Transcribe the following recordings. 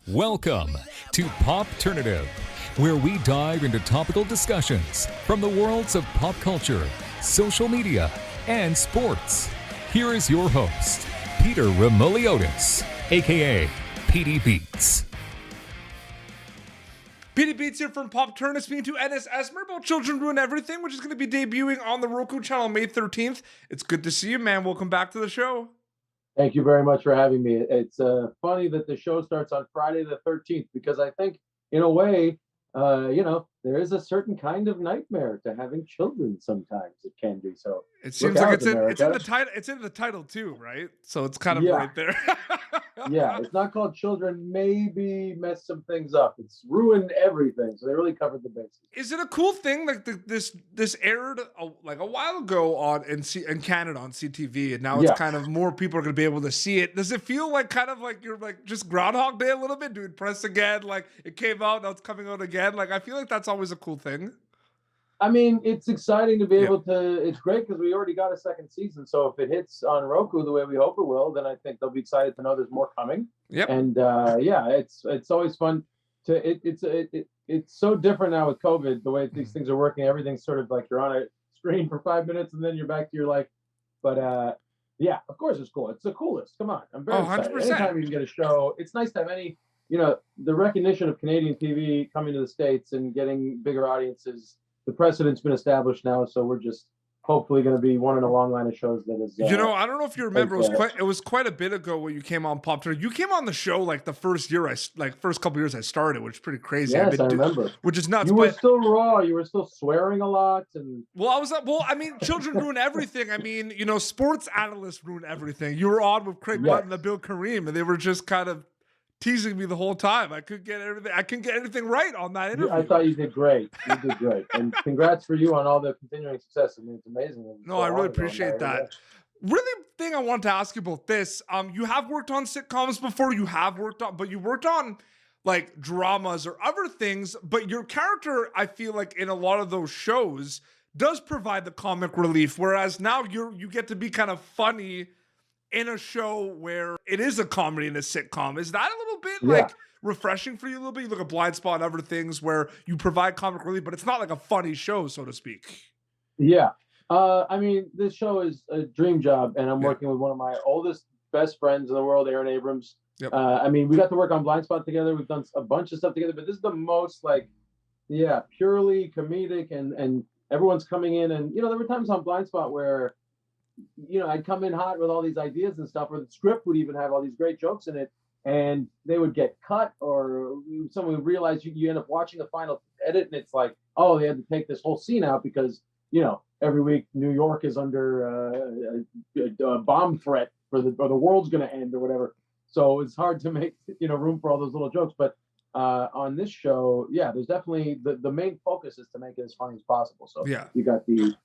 Welcome to Popternative, where we dive into topical discussions from the worlds of pop culture, social media, and sports. Here is your host, Peter Remoliotis, aka PD Beats. PD Beats here from Popternative, speaking to Ennis Esmer about Children Ruin Everything, which is going to be debuting on the Roku Channel May 13th. It's good to see you, man. Welcome back to the show. Thank you very much for having me. It's funny that the show starts on Friday the 13th because I think, in a way, there is a certain kind of nightmare to having children. Sometimes it can be. So it seems like it's in the title. It's in the title too, right? So it's kind of right there. Yeah, it's not called Children. Maybe mess some things up. It's ruined everything. So they really covered the bases. Is it a cool thing? Like this aired a while ago in Canada on CTV, and now it's kind of more people are going to be able to see it. Does it feel like kind of like you're like just Groundhog Day a little bit, doing press again? Like it came out, now it's coming out again. Like I feel like that's always a cool thing. I mean, it's exciting to be able to. It's great because we already got a second season. So if it hits on Roku the way we hope it will, then I think they'll be excited to know there's more coming. Yep. And it's always fun to. It's so different now with COVID, the way these things are working. Everything's sort of like you're on a screen for 5 minutes and then you're back to your life. But of course it's cool. It's the coolest. Come on, I'm very excited. 100%. Anytime you can get a show, it's nice to have any. The recognition of Canadian TV coming to the States and getting bigger audiences. The precedent's been established now, so we're just hopefully going to be one in a long line of shows that is. I don't know if you remember, it was quite a bit ago when you came on Popternative. You came on the show like the first couple years I started, which is pretty crazy. Yes, I remember. Which is nuts. You were still raw. You were still swearing a lot, and children ruin everything. I mean, sports analysts ruin everything. You were on with Craig Button and Bill Kareem, and they were just kind of teasing me the whole time. I couldn't get anything right on that interview. I thought you did great. You did great. And congrats for you on all the continuing success. I mean, it's amazing. No, I really appreciate that. Really thing I wanted to ask you about this. You have worked on sitcoms before. You worked on like dramas or other things, but your character, I feel like in a lot of those shows does provide the comic relief. Whereas now you get to be kind of funny in a show where it is a comedy and a sitcom. Is that a little bit like refreshing for you a little bit? You look at Blindspot and other things where you provide comic relief, but it's not like a funny show, so to speak. Yeah. I mean, this show is a dream job, and I'm working with one of my oldest, best friends in the world, Aaron Abrams. Yep. I mean, we got to work on Blindspot together. We've done a bunch of stuff together, but this is the most purely comedic, and everyone's coming in. And, there were times on Blindspot where I'd come in hot with all these ideas and stuff, or the script would even have all these great jokes in it, and they would get cut, or someone would realize you end up watching the final edit, and it's like, oh, they had to take this whole scene out because, every week New York is under a bomb threat or the world's going to end or whatever. So it's hard to make, room for all those little jokes. But on this show, there's definitely the main focus is to make it as funny as possible. So you got the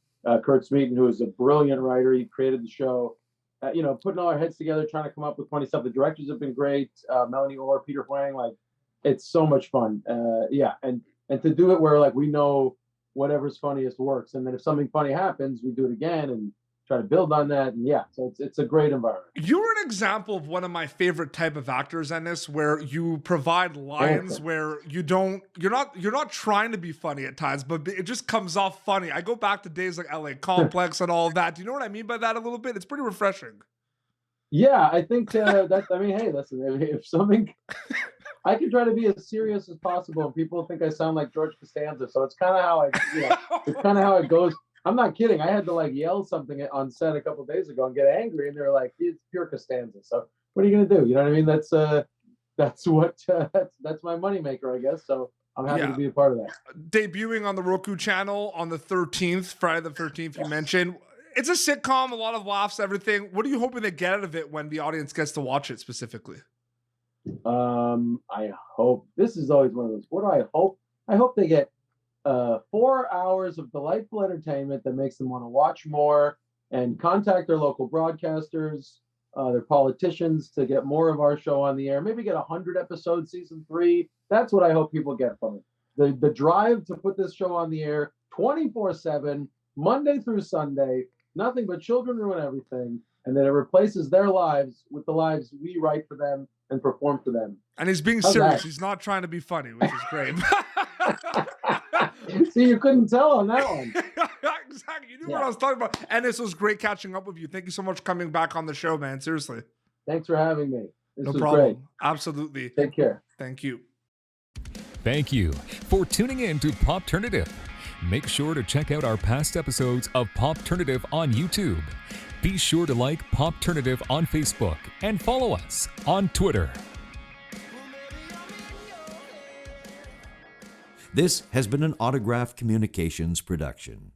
Kurt Smeaton, who is a brilliant writer. He created the show, putting all our heads together, trying to come up with funny stuff. The directors have been great. Melanie Orr, Peter Huang, it's so much fun. And to do it where we know whatever's funniest works. And then if something funny happens, we do it again and try to build on that. And so it's a great environment. You're an example of one of my favorite type of actors in this, where you provide lines where you're not trying to be funny at times, but it just comes off funny. I go back to days like LA Complex and all of that. Do you know what I mean by that a little bit? It's pretty refreshing. Yeah, I think hey, listen, if something, I can try to be as serious as possible, and people think I sound like George Costanza. So it's kind of how it's kind of how it goes. I'm not kidding. I had to yell something on set a couple of days ago and get angry, and they're like, "It's pure Costanza." So what are you gonna do? You know what I mean? That's that's my moneymaker, I guess. So I'm happy to be a part of that. Debuting on the Roku Channel on the 13th, Friday the 13th. You mentioned it's a sitcom, a lot of laughs, everything. What are you hoping to get out of it when the audience gets to watch it specifically? I hope this is always one of those. What do I hope? I hope they get 4 hours of delightful entertainment that makes them want to watch more and contact their local broadcasters, their politicians, to get more of our show on the air. Maybe get 100 episodes, season 3. That's what I hope people get from it. The drive to put this show on the air 24/7, Monday through Sunday, nothing but children ruin everything, and that it replaces their lives with the lives we write for them and perform for them. And he's being How's serious. that? He's not trying to be funny, which is great. See, you couldn't tell on that one. Exactly. You knew what I was talking about. And this was great catching up with you. Thank you so much for coming back on the show, man. Seriously. Thanks for having me. This No was problem. great. Absolutely. Take care. Thank you. Thank you for tuning in to Popternative. Make sure to check out our past episodes of Popternative on YouTube. Be sure to like Popternative on Facebook and follow us on Twitter. This has been an Autograph Communications production.